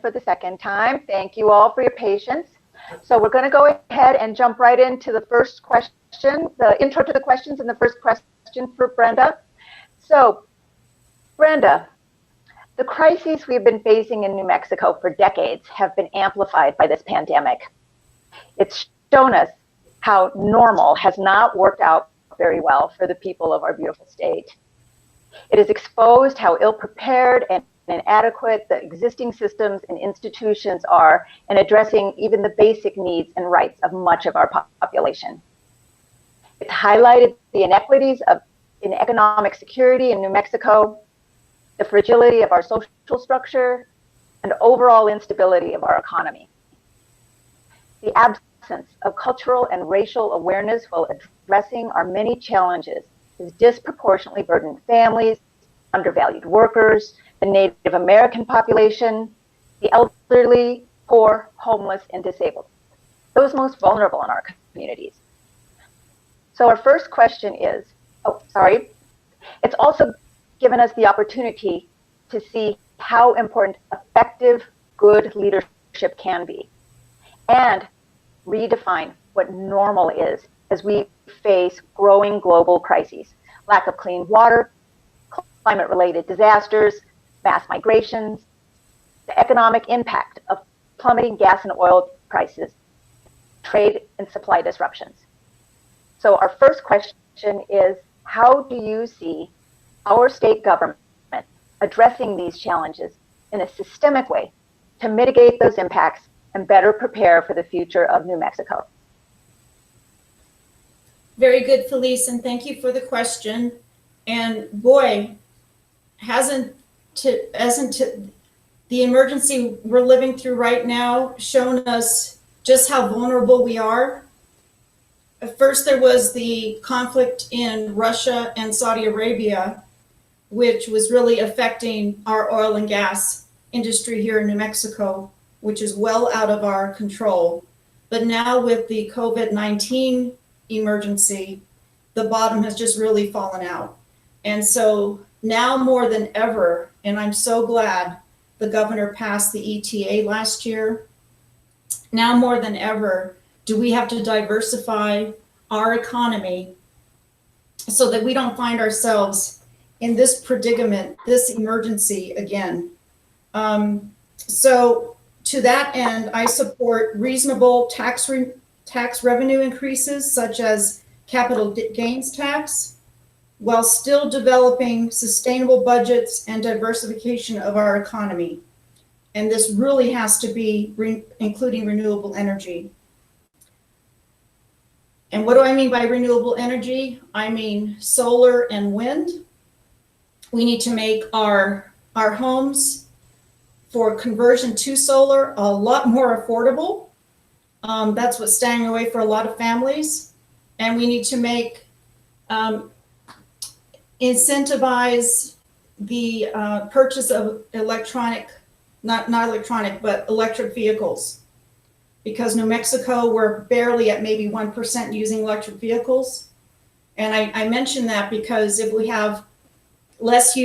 for the second time. Thank you all for your patience. So we're going to go ahead and jump right into the first question, the intro to the questions, and the first question for Brenda. So, Brenda, the crises we've been facing in New Mexico for decades have been amplified by this pandemic. It's shown us how normal has not worked out very well for the people of our beautiful state. It has exposed how ill-prepared and inadequate the existing systems and institutions are in addressing even the basic needs and rights of much of our population. It's highlighted the inequities in economic security in New Mexico, the fragility of our social structure, and overall instability of our economy. The absence of cultural and racial awareness while addressing our many challenges has disproportionately burdened families, undervalued workers, the Native American population, the elderly, poor, homeless, and disabled, those most vulnerable in our communities. So our first question is, it's also given us the opportunity to see how important effective, good leadership can be, and redefine what normal is as we face growing global crises, lack of clean water, climate-related disasters, mass migrations, the economic impact of plummeting gas and oil prices, trade and supply disruptions. So our first question is, how do you see our state government addressing these challenges in a systemic way to mitigate those impacts and better prepare for the future of New Mexico? Very good, Felice, and thank you for the question. And boy, hasn't the emergency we're living through right now shown us just how vulnerable we are? First, there was the conflict in Russia and Saudi Arabia, which was really affecting our oil and gas industry here in New Mexico, which is well out of our control. But now with the COVID-19 emergency, the bottom has just really fallen out. And so now more than ever, and I'm so glad the governor passed the ETA last year, now more than ever do we have to diversify our economy so that we don't find ourselves in this predicament, this emergency again. So to that end, I support reasonable tax revenue increases such as capital gains tax, while still developing sustainable budgets and diversification of our economy. And this really has to be including renewable energy. And what do I mean by renewable energy? I mean solar and wind. We need to make our homes for conversion to solar a lot more affordable. That's what's standing in the way for a lot of families. And we need to make incentivize the purchase of electric vehicles. Because New Mexico, we're barely at maybe 1% using electric vehicles. And I mention that because if we have less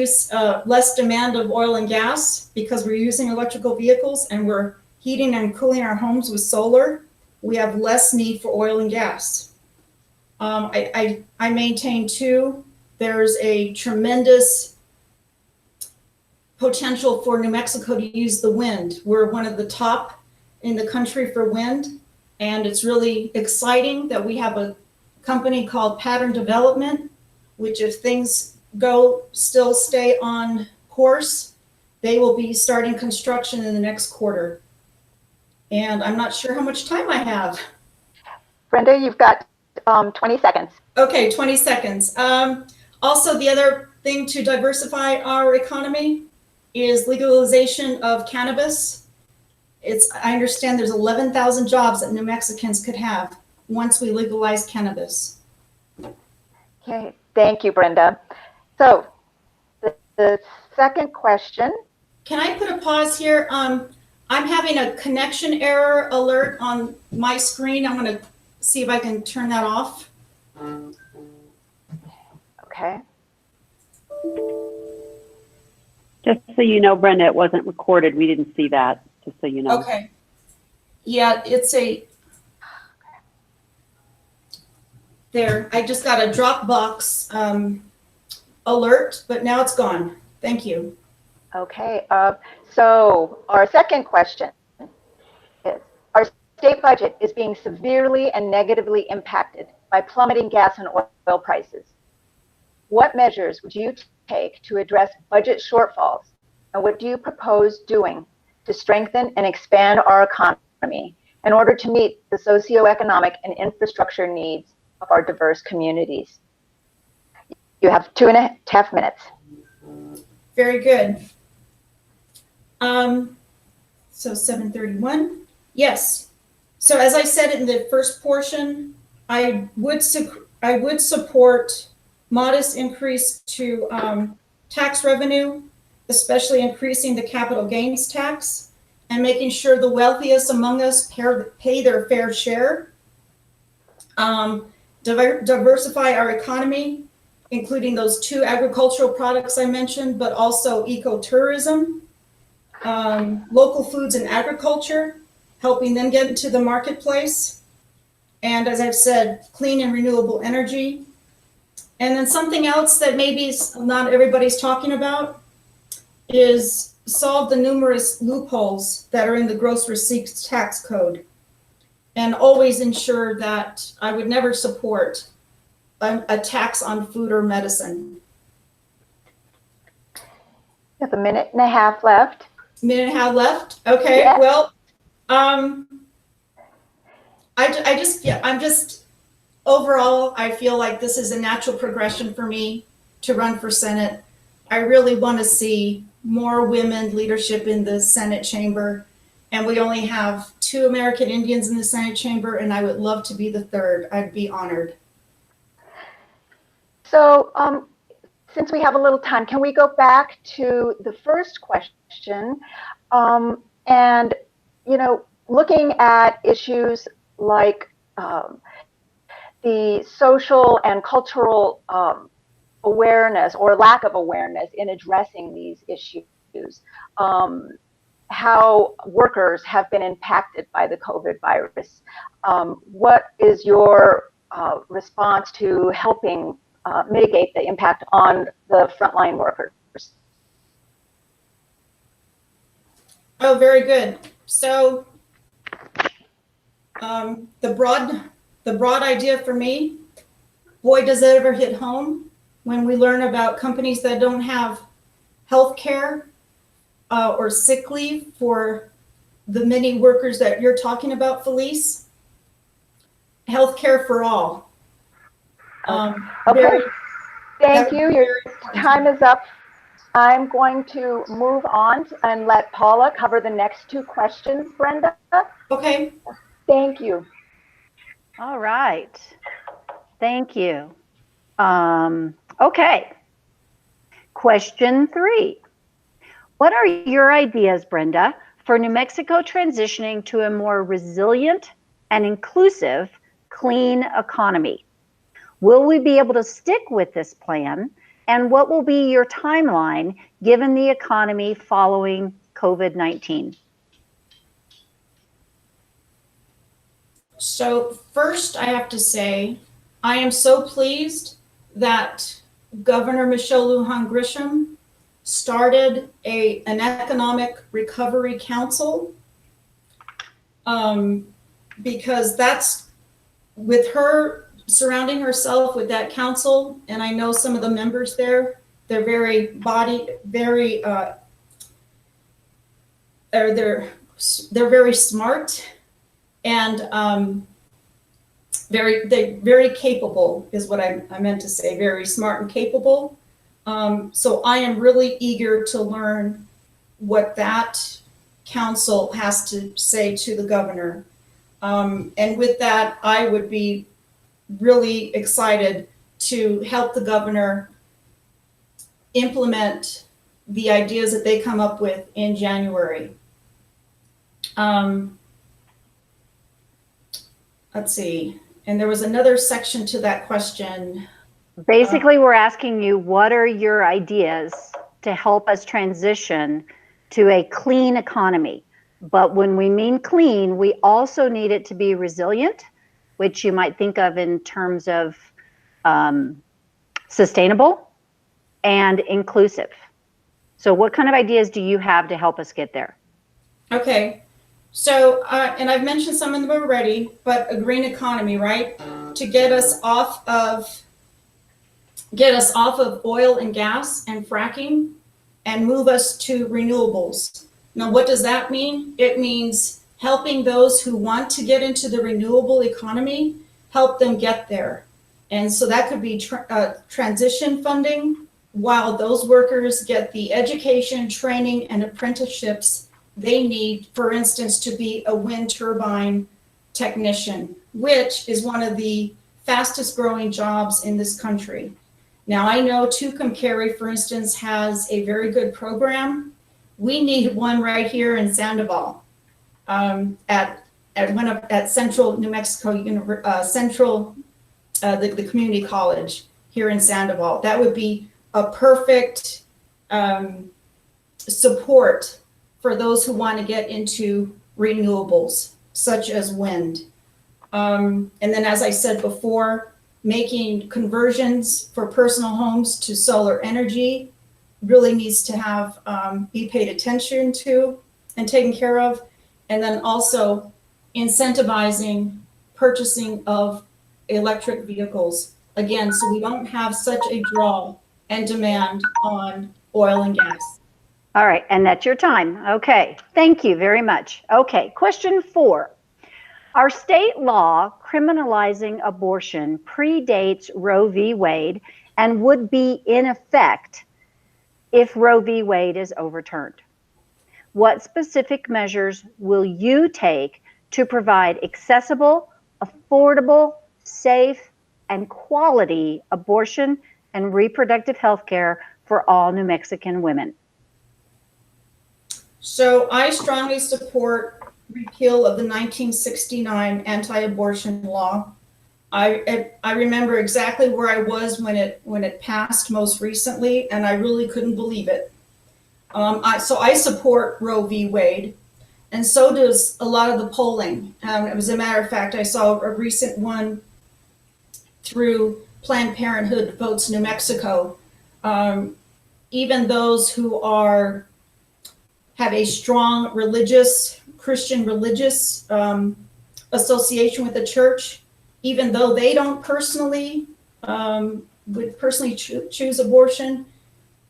demand of oil and gas because we're using electrical vehicles and we're heating and cooling our homes with solar, we have less need for oil and gas. I maintain too, there's a tremendous potential for New Mexico to use the wind. We're one of the top in the country for wind, and it's really exciting that we have a company called Pattern Development, which if things still stay on course, they will be starting construction in the next quarter. And I'm not sure how much time I have. Brenda, you've got 20 seconds. Okay, 20 seconds. Also, the other thing to diversify our economy is legalization of cannabis. I understand there's 11,000 jobs that New Mexicans could have once we legalize cannabis. Okay, thank you, Brenda. So the second question. Can I put a pause here? I'm having a connection error alert on my screen. I'm going to see if I can turn that off. Okay. Just so you know, Brenda, it wasn't recorded. We didn't see that. just so you know. Okay. Yeah, it's there. I just got a Dropbox alert, but now it's gone. Thank you. Okay, so our second question is, our state budget is being severely and negatively impacted by plummeting gas and oil prices. What measures would you take to address budget shortfalls, and what do you propose doing to strengthen and expand our economy in order to meet the socioeconomic and infrastructure needs of our diverse communities? You have 2.5 minutes. Very good. So 7:31. Yes. So as I said in the first portion, I would support modest increase to tax revenue, especially increasing the capital gains tax and making sure the wealthiest among us pay their fair share. Diversify our economy, including those 2 agricultural products I mentioned, but also ecotourism, local foods and agriculture, helping them get into the marketplace. And as I've said, clean and renewable energy. And then something else that maybe not everybody's talking about is solve the numerous loopholes that are in the gross receipts tax code. And always ensure that I would never support a tax on food or medicine. You have 1.5 minutes left. Minute and a half left. Okay. Yeah. Well, I'm just overall, I feel like this is a natural progression for me to run for Senate. I really want to see more women leadership in the Senate chamber. And we only have 2 American Indians in the Senate chamber, and I would love to be the 3rd. I'd be honored. So since we have a little time, can we go back to the first question? And, you know, looking at issues like the social and cultural awareness or lack of awareness in addressing these issues, how workers have been impacted by the COVID virus. What is your response to helping mitigate the impact on the frontline workers? Oh, very good. So the broad idea for me, boy, does it ever hit home when we learn about companies that don't have health care or sick leave for the many workers that you're talking about, Felice. Health care for all. Okay, thank you. Your time is up. I'm going to move on and let Paula cover the next 2 questions, Brenda. Okay. Thank you. All right. Thank you. Okay. Question 3. What are your ideas, Brenda, for New Mexico transitioning to a more resilient and inclusive clean economy? Will we be able to stick with this plan? And what will be your timeline given the economy following COVID-19? So first, I have to say, I am so pleased that Governor Michelle Lujan Grisham started an economic recovery council, because that's with her surrounding herself with that council, and I know some of the members there, they're very they're very smart and very capable is what I meant to say, very smart and capable. So I am really eager to learn what that council has to say to the governor. And with that, I would be really excited to help the governor implement the ideas that they come up with in January. Let's see. And there was another section to that question. Basically, we're asking you, what are your ideas to help us transition to a clean economy? But when we mean clean, we also need it to be resilient, which you might think of in terms of sustainable and inclusive. So what kind of ideas do you have to help us get there? Okay. So, and I've mentioned some of them already, but a green economy, right? To get us off of oil and gas and fracking and move us to renewables. Now, what does that mean? It means helping those who want to get into the renewable economy, help them get there. And so that could be transition funding, while those workers get the education, training, and apprenticeships they need, for instance, to be a wind turbine technician, which is one of the fastest growing jobs in this country. Now, I know Tucumcari, for instance, has a very good program. We need one right here in Sandoval, at Central New Mexico, the community college here in Sandoval. That would be a perfect support for those who want to get into renewables, such as wind. And then, as I said before, making conversions for personal homes to solar energy really needs to have be paid attention to and taken care of. And then also incentivizing purchasing of electric vehicles, again, so we don't have such a draw and demand on oil and gas. All right, and that's your time. Okay, thank you very much. Okay, question 4. Our state law criminalizing abortion predates Roe v. Wade and would be in effect if Roe v. Wade is overturned. What specific measures will you take to provide accessible, affordable, safe, and quality abortion and reproductive health care for all New Mexican women? So I strongly support repeal of the 1969 anti-abortion law. I remember exactly where I was when it passed most recently, and I really couldn't believe it. So I support Roe v. Wade, and so does a lot of the polling. As a matter of fact, I saw a recent one through Planned Parenthood Votes New Mexico. Even those who have a strong Christian religious association with the church, even though they don't personally choose abortion,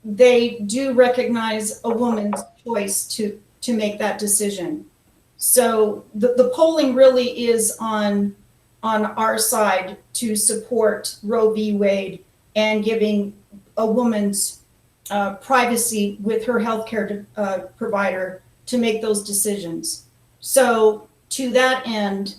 they do recognize a woman's choice to make that decision. So the polling really is on our side to support Roe v. Wade and giving a woman's privacy with her healthcare provider to make those decisions. So to that end,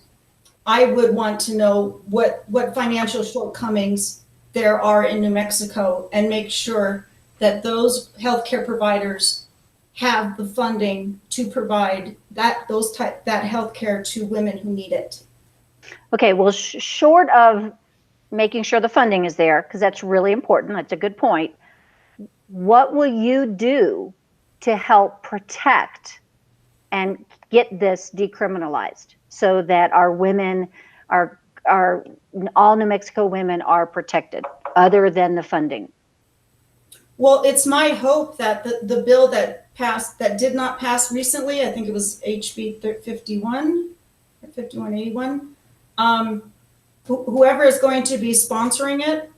I would want to know what financial shortcomings there are in New Mexico and make sure that those healthcare providers have the funding to provide that healthcare to women who need it. Okay, well, short of making sure the funding is there, because that's really important, that's a good point, what will you do to help protect and get this decriminalized so that our women all New Mexico women are protected other than the funding? Well, it's my hope that the bill that did not pass recently, I think it was HB 5181, whoever is going to be sponsoring it,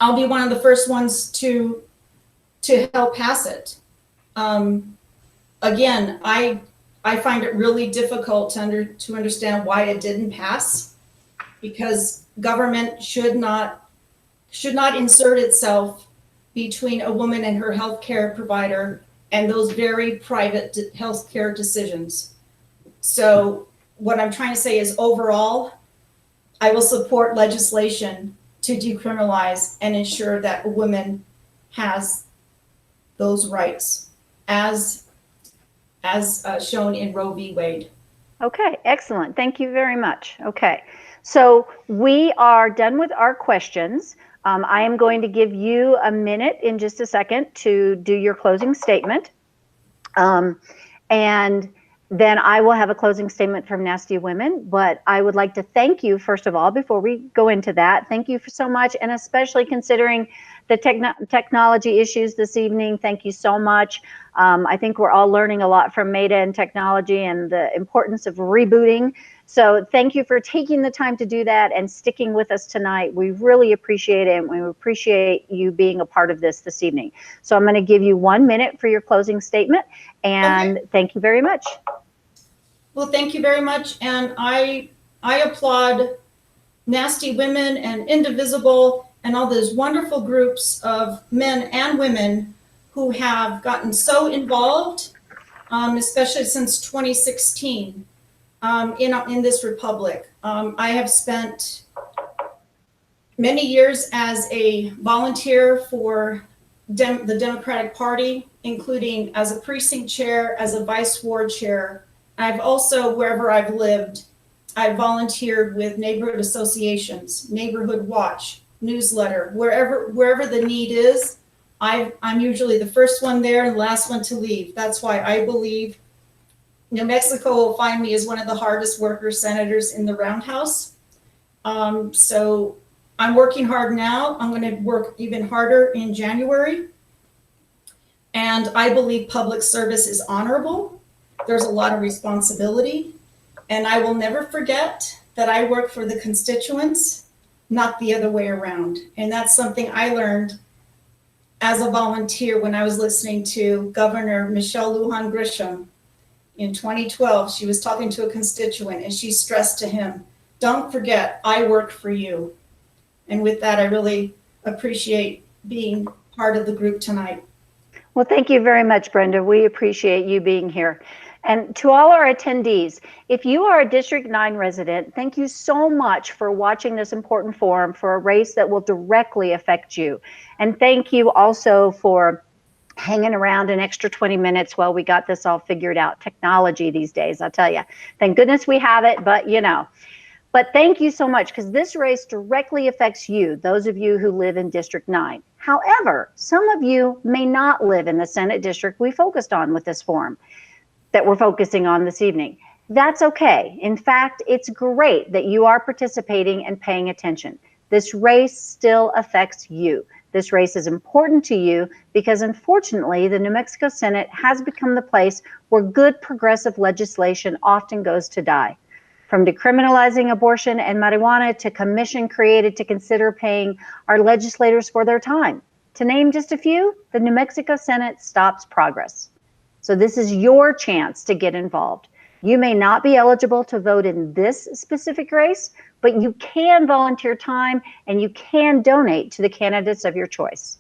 I'll be one of the first ones to help pass it. Again, I find it really difficult to understand why it didn't pass, because government should not insert itself between a woman and her healthcare provider and those very private healthcare decisions. So what I'm trying to say is, overall, I will support legislation to decriminalize and ensure that a woman has those rights as shown in Roe v. Wade. Okay, excellent. Thank you very much. Okay, so we are done with our questions. I am going to give you a minute in just a second to do your closing statement. And then I will have a closing statement from Nasty Women. But I would like to thank you, first of all, before we go into that. Thank you so much, and especially considering the technology issues this evening. Thank you so much. I think we're all learning a lot from Maida and technology and the importance of rebooting. So thank you for taking the time to do that and sticking with us tonight. We really appreciate it, and we appreciate you being a part of this evening. So I'm going to give you 1 minute for your closing statement, and thank you very much. Well, thank you very much, and I applaud Nasty Women and Indivisible and all those wonderful groups of men and women who have gotten so involved, especially since 2016. In this republic. I have spent many years as a volunteer for the Democratic Party, including as a precinct chair, as a vice ward chair. I've also, wherever I've lived, I've volunteered with neighborhood associations, Neighborhood Watch, newsletter, wherever the need is. I'm usually the first one there and the last one to leave. That's why I believe New Mexico will find me as one of the hardest worker senators in the roundhouse. So I'm working hard now. I'm going to work even harder in January. And I believe public service is honorable. There's a lot of responsibility. And I will never forget that I work for the constituents, not the other way around. And that's something I learned as a volunteer when I was listening to Governor Michelle Lujan Grisham. In 2012, she was talking to a constituent and she stressed to him, don't forget, I work for you. And with that, I really appreciate being part of the group tonight. Well, thank you very much, Brenda. We appreciate you being here. And to all our attendees, if you are a District 9 resident, thank you so much for watching this important forum for a race that will directly affect you. And thank you also for hanging around an extra 20 minutes while we got this all figured out. Technology these days, I'll tell you. Thank goodness we have it, but you know. But thank you so much, because this race directly affects you, those of you who live in District 9. However, some of you may not live in the Senate district we focused on with this forum that we're focusing on this evening. That's okay. In fact, it's great that you are participating and paying attention. This race still affects you. This race is important to you because, unfortunately, the New Mexico Senate has become the place where good progressive legislation often goes to die. From decriminalizing abortion and marijuana to commission created to consider paying our legislators for their time. To name just a few, the New Mexico Senate stops progress. So this is your chance to get involved. You may not be eligible to vote in this specific race, but you can volunteer time and you can donate to the candidates of your choice.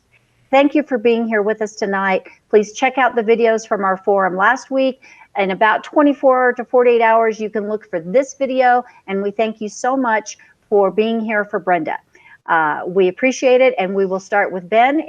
Thank you for being here with us tonight. Please check out the videos from our forum last week. In about 24 to 48 hours, you can look for this video. And we thank you so much for being here for Brenda. We appreciate it. And we will start with Ben in